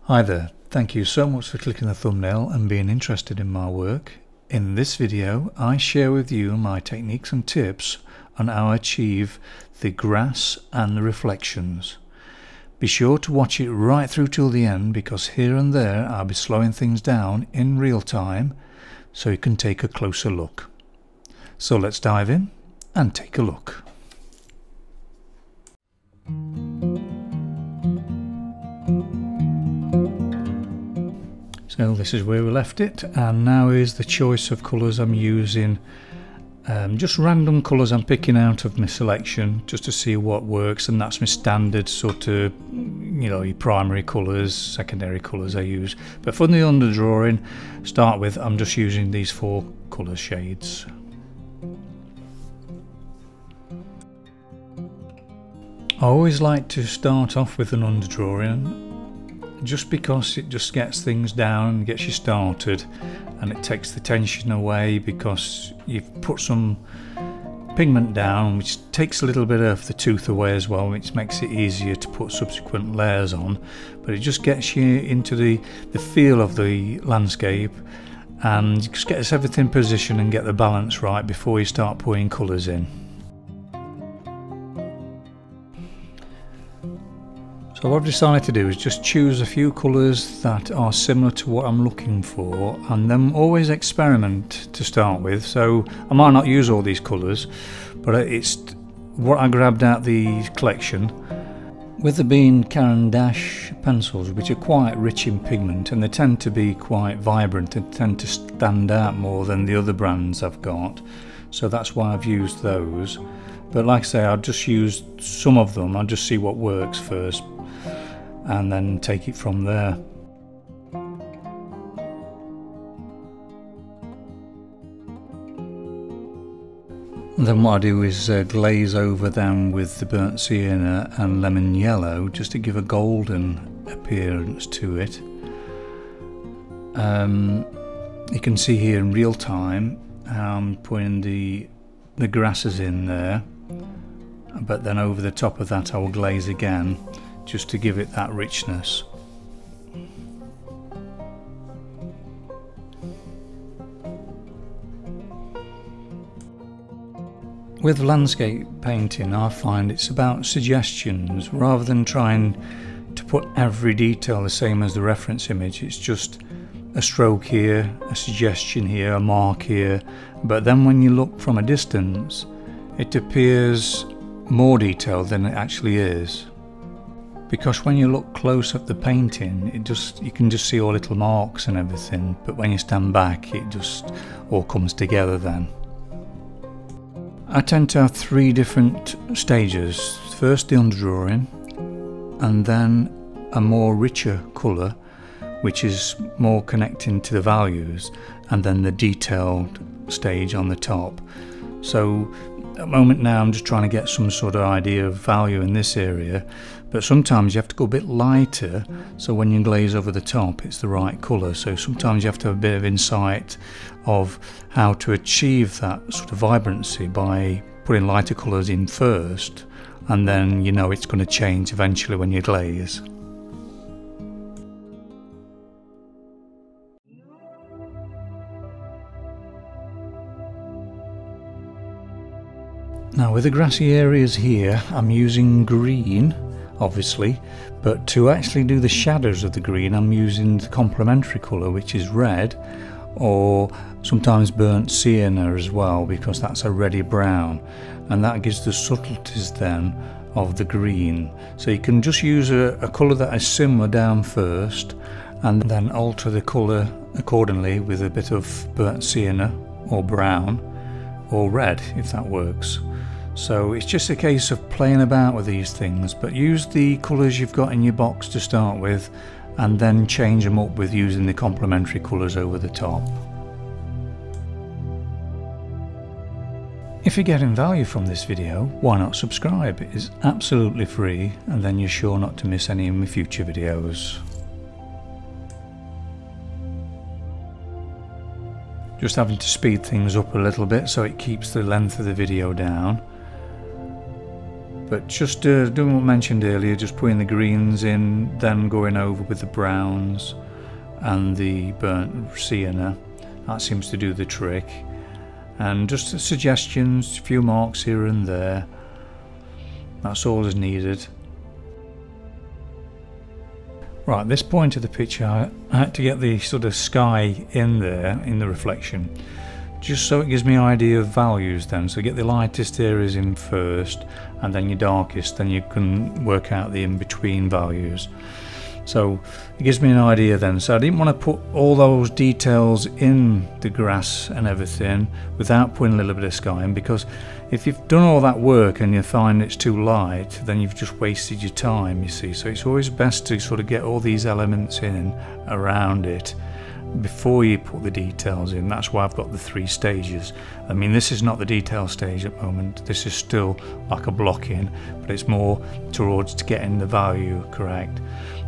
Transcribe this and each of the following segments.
Hi there, thank you so much for clicking the thumbnail and being interested in my work. In this video I share with you my techniques and tips on how I achieve the grass and the reflections. Be sure to watch it right through till the end, because here and there I'll be slowing things down in real time so you can take a closer look. So let's dive in and take a look. So this is where we left it, and now is the choice of colours I'm using. Just random colours I'm picking out of my selection just to see what works, and that's my standard sort of, your primary colours, secondary colours I use. But for the underdrawing, start with, I'm just using these 4 colour shades. I always like to start off with an underdrawing, just because it just gets things down and gets you started, and it takes the tension away because you've put some pigment down, which takes a little bit of the tooth away as well, which makes it easier to put subsequent layers on. But it just gets you into the feel of the landscape, and just gets everything positioned and get the balance right before you start putting colours in. So what I've decided to do is just choose a few colours that are similar to what I'm looking for, and then always experiment to start with. So I might not use all these colours, but it's what I grabbed out the collection. With there being Caran pencils, which are quite rich in pigment, and they tend to be quite vibrant and tend to stand out more than the other brands I've got. So that's why I've used those. But like I say, I've just used some of them. I'll just see what works first, and then take it from there. And then what I do is glaze over them with the burnt sienna and lemon yellow, just to give a golden appearance to it. You can see here in real time how I'm putting the grasses in there, but then over the top of that I will glaze again, just to give it that richness. With landscape painting, I find it's about suggestions rather than trying to put every detail the same as the reference image. It's just a stroke here, a suggestion here, a mark here, but then when you look from a distance it appears more detailed than it actually is. Because when you look close at the painting, you can just see all little marks and everything, but when you stand back it just all comes together then. I tend to have 3 different stages. First the underdrawing, and then a more richer colour which is more connecting to the values, and then the detailed stage on the top. So at the moment now I'm just trying to get some sort of idea of value in this area, but sometimes you have to go a bit lighter so when you glaze over the top it's the right colour. So sometimes you have to have a bit of insight of how to achieve that sort of vibrancy by putting lighter colours in first, and then you know it's going to change eventually when you glaze. Now with the grassy areas here I'm using green obviously, but to actually do the shadows of the green I'm using the complementary colour, which is red, or sometimes burnt sienna as well, because that's a reddy brown, and that gives the subtleties then of the green. So you can just use a colour that is similar down first and then alter the colour accordingly with a bit of burnt sienna or brown or red if that works. So it's just a case of playing about with these things, but use the colours you've got in your box to start with, and then change them up with using the complementary colours over the top. If you're getting value from this video, why not subscribe? It is absolutely free, and then you're sure not to miss any of my future videos. Just having to speed things up a little bit so it keeps the length of the video down. But just doing what I mentioned earlier, just putting the greens in, then going over with the browns and the burnt sienna. That seems to do the trick. And just suggestions, a few marks here and there. That's all is needed. Right, at this point of the picture, I had to get the sort of sky in there, in the reflection, just so it gives me an idea of values then. So get the lightest areas in first, and then your darkest, then you can work out the in-between values. So it gives me an idea then. So I didn't want to put all those details in the grass and everything without putting a little bit of sky in, because if you've done all that work and you find it's too light, then you've just wasted your time, you see. So it's always best to sort of get all these elements in around it before you put the details in. That's why I've got the 3 stages. I mean, this is not the detail stage at the moment. This is still like a block in, but it's more towards to getting the value correct.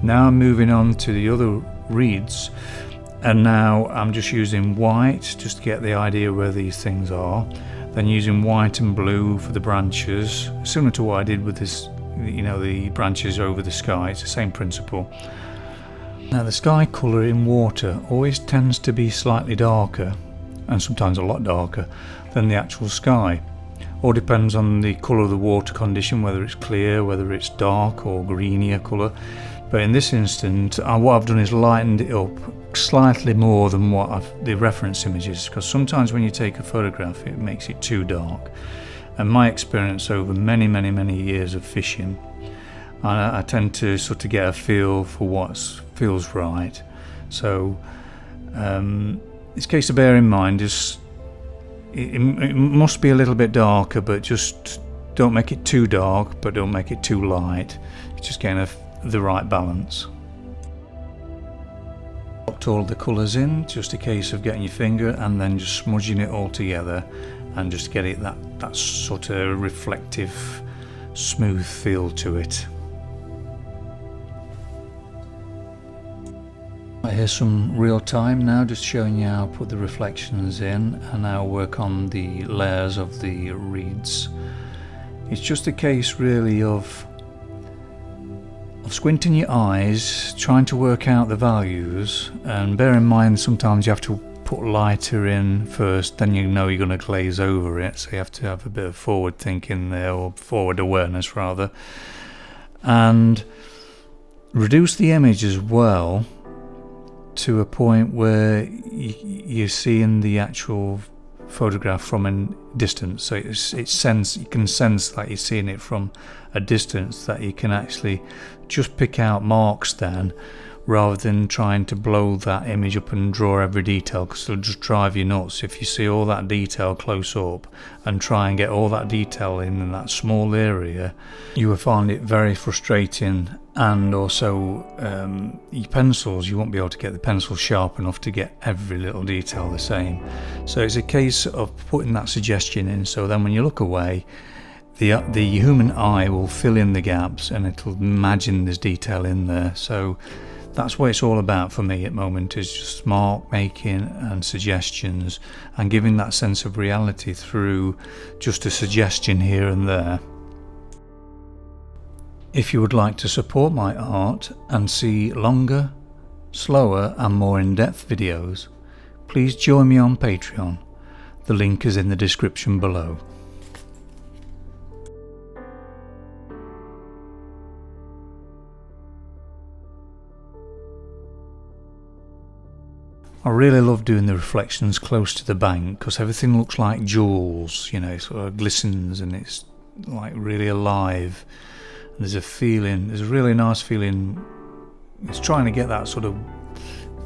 Now I'm moving on to the other reeds, and now I'm just using white just to get the idea where these things are, then using white and blue for the branches, similar to what I did with this, you know, the branches over the sky. It's the same principle. Now the sky colour in water always tends to be slightly darker, and sometimes a lot darker, than the actual sky. All depends on the colour of the water condition, whether it's clear, whether it's dark or greenier colour. But in this instance, what I've done is lightened it up slightly more than what the reference images, because sometimes when you take a photograph it makes it too dark. And my experience over many years of fishing, I tend to sort of get a feel for what feels right. So it's a case of bear in mind, just it must be a little bit darker, but just don't make it too dark, but don't make it too light. It's just getting the right balance. Popped all the colours in, just a case of getting your finger and then just smudging it all together and just get it that sort of reflective, smooth feel to it. Here's some real time now, just showing you how I put the reflections in, and now work on the layers of the reeds. It's just a case really of squinting your eyes, trying to work out the values, and bear in mind sometimes you have to put lighter in first, then you know you're going to glaze over it, so you have to have a bit of forward thinking there, or forward awareness rather, and reduce the image as well to a point where you're seeing the actual photograph from a distance. So you can sense that you're seeing it from a distance, that you can actually just pick out marks then, rather than trying to blow that image up and draw every detail, because it'll just drive you nuts if you see all that detail close up and try and get all that detail in that small area. You will find it very frustrating, and also your pencils, you won't be able to get the pencil sharp enough to get every little detail the same. So it's a case of putting that suggestion in, so then when you look away, the human eye will fill in the gaps and it'll imagine there's detail in there. So that's what it's all about for me at the moment, is just mark making and suggestions, and giving that sense of reality through just a suggestion here and there. If you would like to support my art and see longer, slower and more in-depth videos, please join me on Patreon. The link is in the description below. I really love doing the reflections close to the bank, because everything looks like jewels, you know, it sort of glistens and it's like really alive. And there's a feeling, there's a really nice feeling. It's trying to get that sort of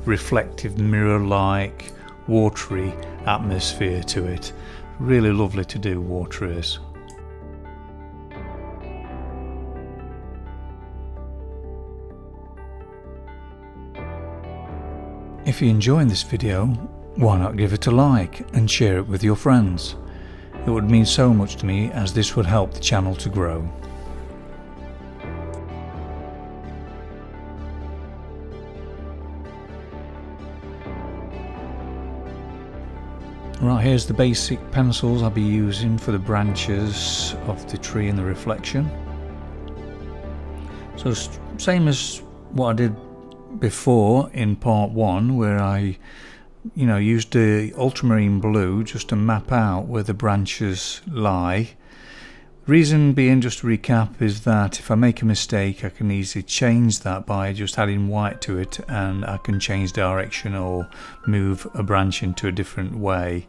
reflective, mirror-like, watery atmosphere to it. Really lovely to do, water is. If you're enjoying this video, why not give it a like and share it with your friends? It would mean so much to me, as this would help the channel to grow. Right, here's the basic pencils I'll be using for the branches of the tree and the reflection. So same as what I did before in part 1, where I used the ultramarine blue just to map out where the branches lie. Reason being, just to recap, is that if I make a mistake I can easily change that by just adding white to it, and I can change direction or move a branch into a different way.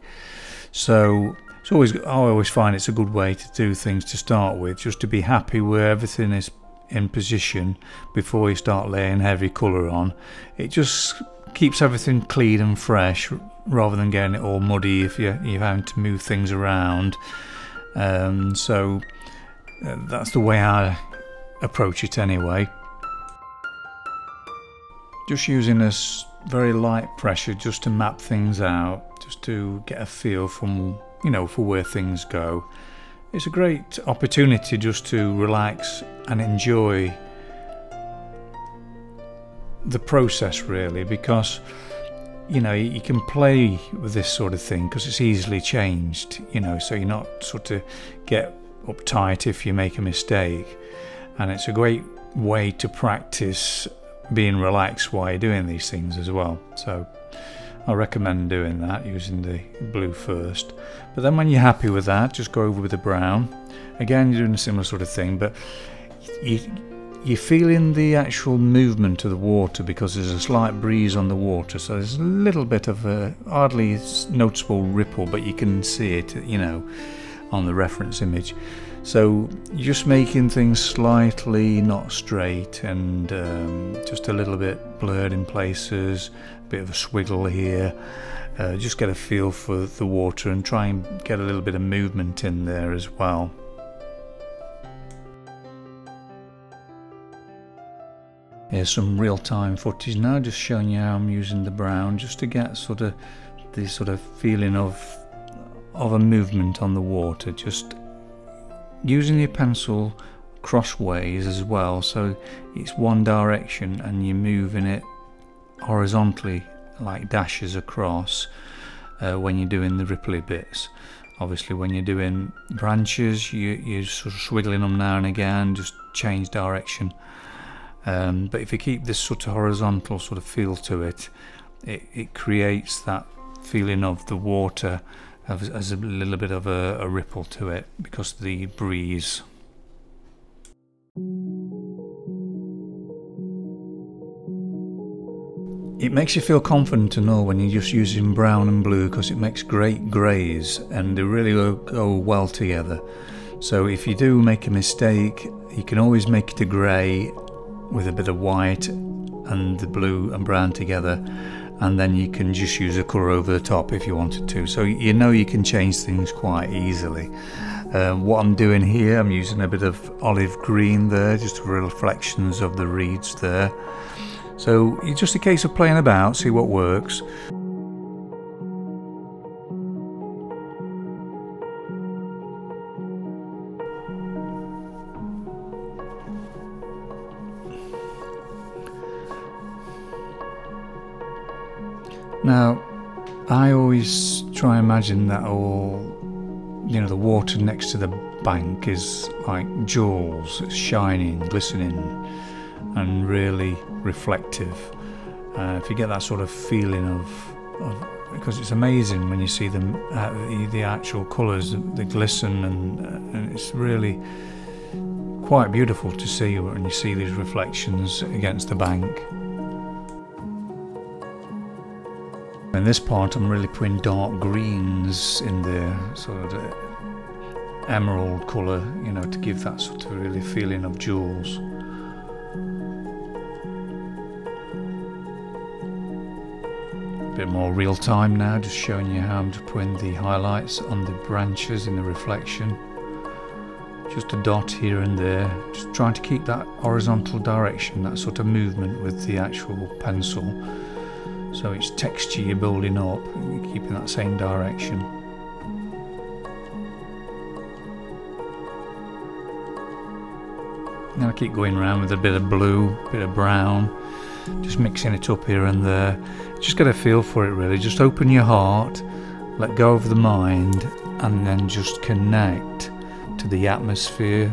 So I always find it's a good way to do things to start with, just to be happy where everything is in position before you start laying heavy colour on. It just keeps everything clean and fresh rather than getting it all muddy if you're having to move things around. So that's the way I approach it anyway. Just using this very light pressure just to map things out, just to get a feel from for where things go. It's a great opportunity just to relax and enjoy the process, really, because you can play with this sort of thing because it's easily changed, so you're not sort of get uptight if you make a mistake, and it's a great way to practice being relaxed while you're doing these things as well. So I recommend doing that, using the blue first, but then when you're happy with that, just go over with the brown. Again, you're doing a similar sort of thing, but you're feeling the actual movement of the water because there's a slight breeze on the water, so there's a little bit of a hardly noticeable ripple, but you can see it, on the reference image. So you're just making things slightly not straight and just a little bit blurred in places, a bit of a swiggle here. Just get a feel for the water and try and get a little bit of movement in there as well. Here's some real-time footage now, just showing you how I'm using the brown, just to get this sort of feeling of a movement on the water. Just using your pencil crossways as well, so it's one direction and you're moving it horizontally like dashes across when you're doing the ripply bits. Obviously when you're doing branches, you're sort of swiggling them now and again, just change direction. But if you keep this sort of horizontal sort of feel to it, it creates that feeling of the water as a little bit of a ripple to it because of the breeze. It makes you feel confident to know when you're just using brown and blue, because it makes great greys and they really go well together. So if you do make a mistake, you can always make it a grey with a bit of white and the blue and brown together, and then you can just use a colour over the top if you wanted to. So you can change things quite easily. What I'm doing here, I'm using a bit of olive green there, just reflections of the reeds there. So it's just a case of playing about, see what works. Now, I always try and imagine that the water next to the bank is like jewels. It's shining, glistening, and really reflective. If you get that sort of feeling of because it's amazing when you see them, the actual colours, they glisten, and it's really quite beautiful to see when you see these reflections against the bank. In this part I'm really putting dark greens in there, sort of emerald colour, to give that sort of really feeling of jewels. A bit more real time now, just showing you how I'm just putting the highlights on the branches in the reflection. Just a dot here and there, just trying to keep that horizontal direction, that sort of movement with the actual pencil. So it's texture you're building up, and you're keeping that same direction. Now I keep going around with a bit of blue, a bit of brown, just mixing it up here and there. Just get a feel for it really, just open your heart let go of the mind, and then just connect to the atmosphere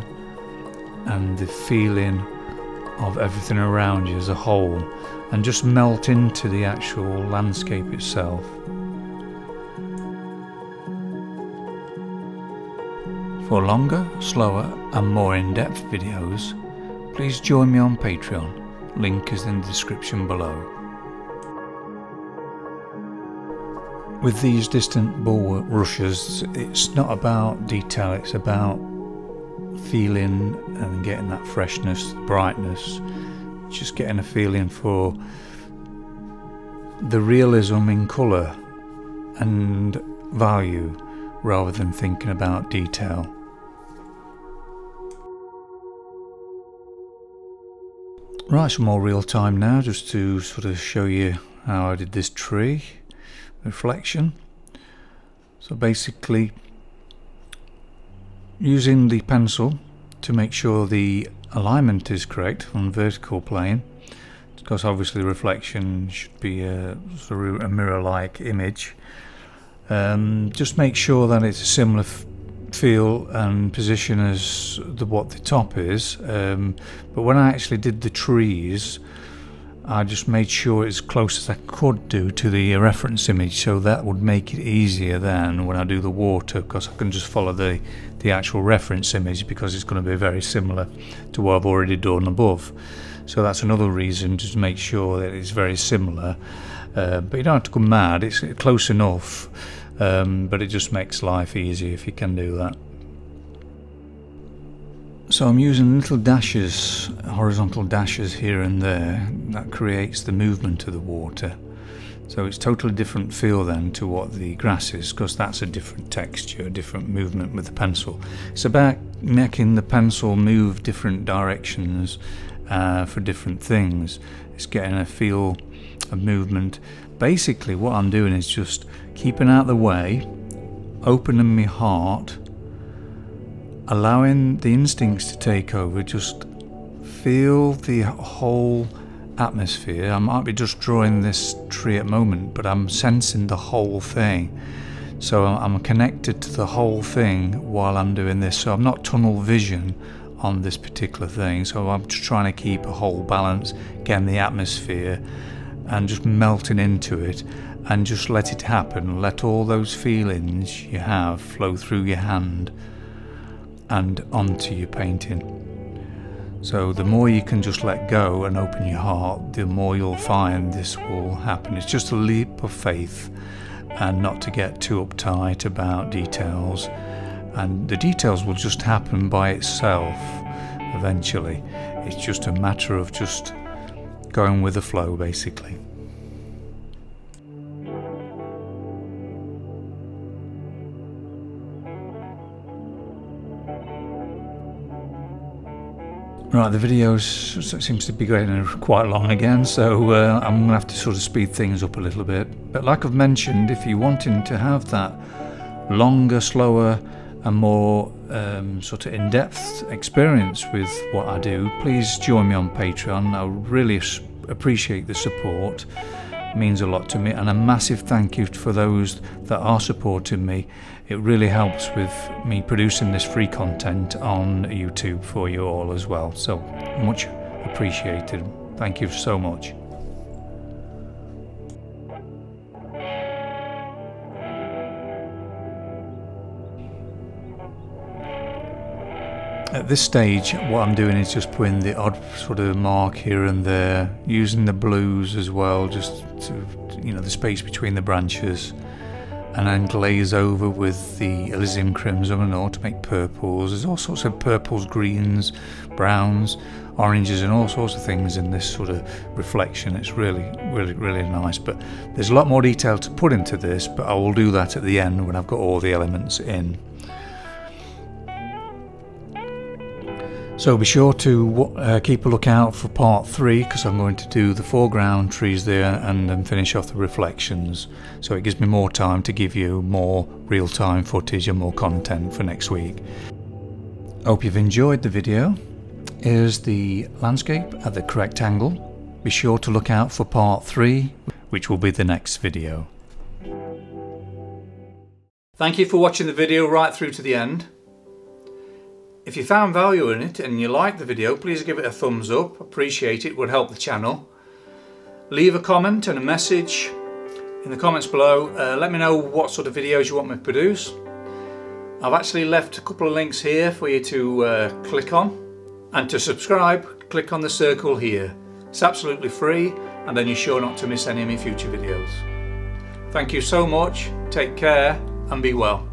and the feeling of everything around you as a whole, and just melt into the actual landscape itself. For longer, slower and more in-depth videos, please join me on Patreon. Link is in the description below. With these distant ball rushes, it's not about detail, it's about feeling and getting that freshness, brightness, just getting a feeling for the realism in colour and value rather than thinking about detail. Right, some more real time now, just to sort of show you how I did this tree reflection. So basically, using the pencil to make sure the alignment is correct on vertical plane, because obviously the reflection should be a sort of a mirror-like image. Just make sure that it's a similar feel and position as what the top is. But when I actually did the trees, I just made sure it's as close as I could do to the reference image, so that would make it easier then when I do the water, because I can just follow the actual reference image, because it's going to be very similar to what I've already done above. So that's another reason, just to make sure that it's very similar. But you don't have to go mad, it's close enough, but it just makes life easier if you can do that. So I'm using little dashes, horizontal dashes here and there, that creates the movement of the water. So it's totally different feel then to what the grass is, because that's a different texture, a different movement with the pencil. It's about making the pencil move different directions for different things. It's getting a feel of movement. Basically what I'm doing is just keeping out the way, opening my heart, allowing the instincts to take over, just feel the whole atmosphere. I might be just drawing this tree at the moment, but I'm sensing the whole thing. So I'm connected to the whole thing while I'm doing this. So I'm not tunnel vision on this particular thing. So I'm just trying to keep a whole balance, getting the atmosphere and just melting into it, and just let it happen. Let all those feelings you have flow through your hand and onto your painting. So the more you can just let go and open your heart, the more you'll find this will happen. It's just a leap of faith, and not to get too uptight about details, and the details will just happen by itself eventually. It's just a matter of just going with the flow, basically. Right, the video seems to be getting quite long again, so I'm going to have to sort of speed things up a little bit. But like I've mentioned, if you're wanting to have that longer, slower and more sort of in-depth experience with what I do, please join me on Patreon. I really appreciate the support. It means a lot to me, and a massive thank you for those that are supporting me. It really helps with me producing this free content on YouTube for you all as well. So much appreciated. Thank you so much. At this stage, what I'm doing is just putting the odd sort of mark here and there, using the blues as well, just to, you know, the space between the branches, and then glaze over with the alizarin crimson and all to make purples. There's all sorts of purples, greens, browns, oranges, and all sorts of things in this sort of reflection. It's really nice, but there's a lot more detail to put into this, but I will do that at the end when I've got all the elements in. So be sure to keep a lookout for part 3, because I'm going to do the foreground trees there and then finish off the reflections. So it gives me more time to give you more real-time footage and more content for next week. Hope you've enjoyed the video. Here's the landscape at the correct angle. Be sure to look out for part 3, which will be the next video. Thank you for watching the video right through to the end. If you found value in it and you liked the video, please give it a thumbs up. Appreciate it, would help the channel. Leave a comment and a message in the comments below. Let me know what sort of videos you want me to produce. I've actually left a couple of links here for you to click on, and to subscribe, click on the circle here. It's absolutely free, and then you're sure not to miss any of my future videos. Thank you so much, take care and be well.